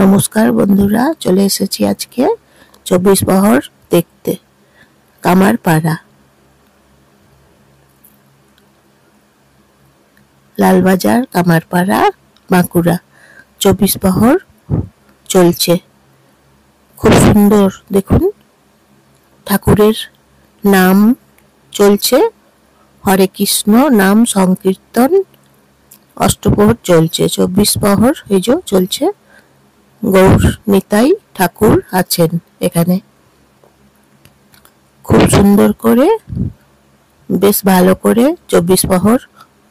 নমস্কার বন্ধুরা, চলে এসেছি আজকে 24 প্রহর দেখতে। কামারপাড়া, লালবাজার, কামারপাড়া, বাঁকুড়া 24 প্রহর চলছে। খুব সুন্দর, দেখুন ঠাকুরের নাম চলছে, হরে কৃষ্ণ নাম সংকীর্তন, অষ্টপ্রহর চলছে। 24 প্রহর এই যে চলছে। গৌর নিতাই ঠাকুর আছেন এখানে, খুব সুন্দর করে, বেশ ভালো করে 24 প্রহর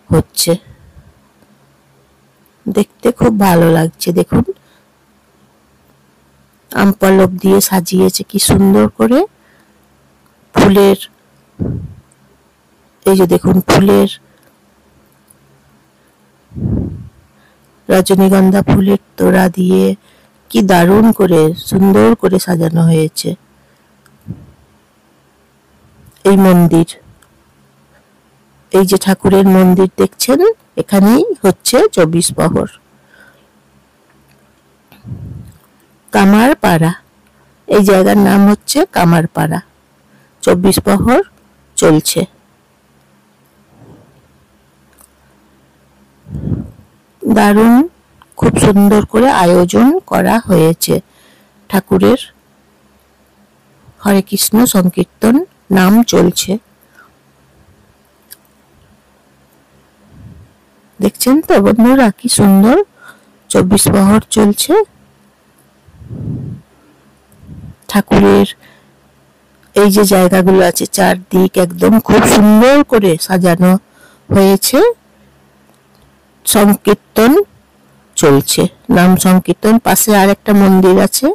হচ্ছে। দেখতে খুব ভালো লাগছে। দেখুন আমপলক দিয়ে সাজিয়েছে কি সুন্দর করে, ফুলের, এই যে দেখুন ফুলের, রজনীগন্ধা ফুলের তোড়া দিয়ে কি দারুণ করে সুন্দর করে সাজানো হয়েছে এই মন্দির। এই যে ঠাকুরের মন্দির দেখছেন, এখানেই হচ্ছে 24 প্রহর। কামারপাড়া, এই জায়গার নাম হচ্ছে কামারপাড়া। 24 প্রহর চলছে। দারুণ, খুব সুন্দর করে আয়োজন করা হয়েছে। ঠাকুরের হরে কৃষ্ণ সংকীর্তন নাম চলছে। দেখছেন তো বন্ধুরা, কি সুন্দর 24 প্রহর চলছে। ঠাকুরের এই যে জায়গাগুলো আছে চারদিক একদম খুব সুন্দর করে সাজানো হয়েছে। সংকীর্তন চলছে, নাম সংকীর্তন। পাশে আর একটা মন্দির আছে,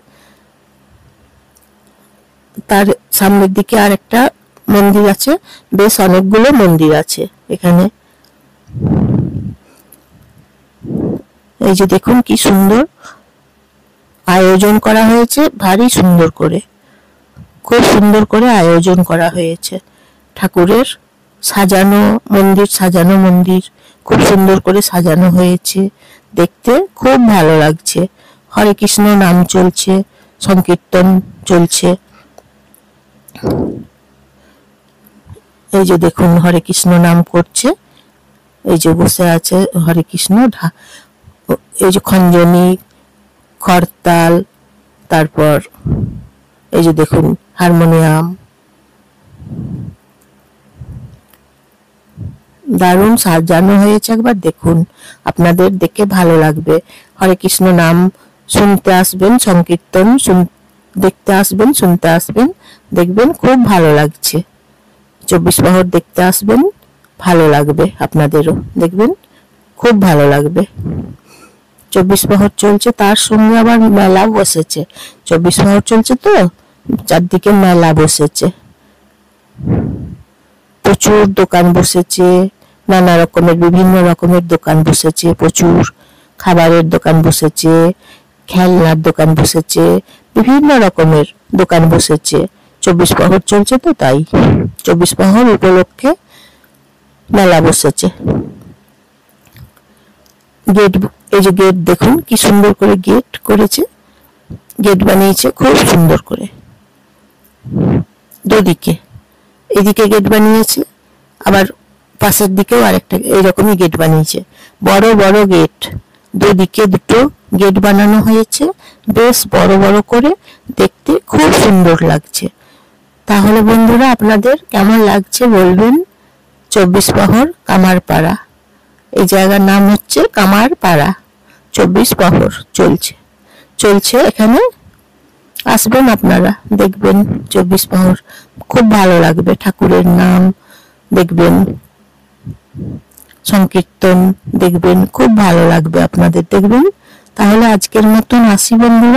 তার সামনের দিকে আর একটা মন্দির আছে। বেশ অনেকগুলো মন্দির আছে এখানে। এই যে দেখুন কি সুন্দর আয়োজন করা হয়েছে, ভারী সুন্দর করে, খুব সুন্দর করে আয়োজন করা হয়েছে। ঠাকুরের সাজানো মন্দির, সাজানো মন্দির খুব সুন্দর করে সাজানো হয়েছে, দেখতে খুব ভালো লাগছে। হরে কৃষ্ণ নাম চলছে, সংকীর্তন চলছে। এই যে দেখুন হরে কৃষ্ণ নাম করছে, এই যে বসে আছে হরে কৃষ্ণ, এই যে খঞ্জনি, খরতাল, তারপর এই যে দেখুন হারমোনিয়াম, দারুণ সাজানো হয়েছে। একবার দেখুন, আপনাদের দেখে ভালো লাগবে। হরে কৃষ্ণ নাম শুনতে আসবেন, সংকীর্তন দেখতে আসবেন, শুনতে আসবেন, দেখবেন খুব ভালো লাগছে। 24 প্রহর দেখতে আসবেন, ভালো লাগবে আপনাদেরও, দেখবেন খুব ভালো লাগবে। 24 প্রহর চলছে, তার সঙ্গে আবার মেলা বসেছে। 24 প্রহর চলছে তো চারদিকে মেলা বসেছে, প্রচুর দোকান বসেছে, নানা রকমের বিভিন্ন রকমের দোকান বসেছে, প্রচুর খাবারের দোকান বসেছে, খেলনার দোকান বসেছে, বিভিন্ন রকমের দোকান বসেছে। 24 প্রহর চলছে তো তাই 24 প্রহর উপলক্ষে মেলা বসেছে। গেট, এই যে গেট দেখুন কি সুন্দর করে গেট করেছে, গেট বানিয়েছে খুব সুন্দর করে দুদিকে। এদিকে গেট বানিয়েছে, আবার পাশের দিকেও আরেকটা এইরকমই গেট বানিয়েছে। বড় বড় গেট, দুদিকে দুটো গেট বানানো হয়েছে, বেশ বড় বড় করে, দেখতে খুব সুন্দর লাগছে। তাহলে বন্ধুরা আপনাদের কেমন লাগছে বলবেন। 24 প্রহর কামারপাড়া, এই জায়গার নাম হচ্ছে কামারপাড়া। 24 প্রহর চলছে এখানে আসবেন আপনারা, দেখবেন 24 প্রহর খুব ভালো লাগবে। ঠাকুরের নাম দেখবেন, সংকীর্তন দেখবেন, খুব ভালো লাগবে আপনাদের, দেখবেন। তাহলে আজকের মতন আসি বন্ধুরা।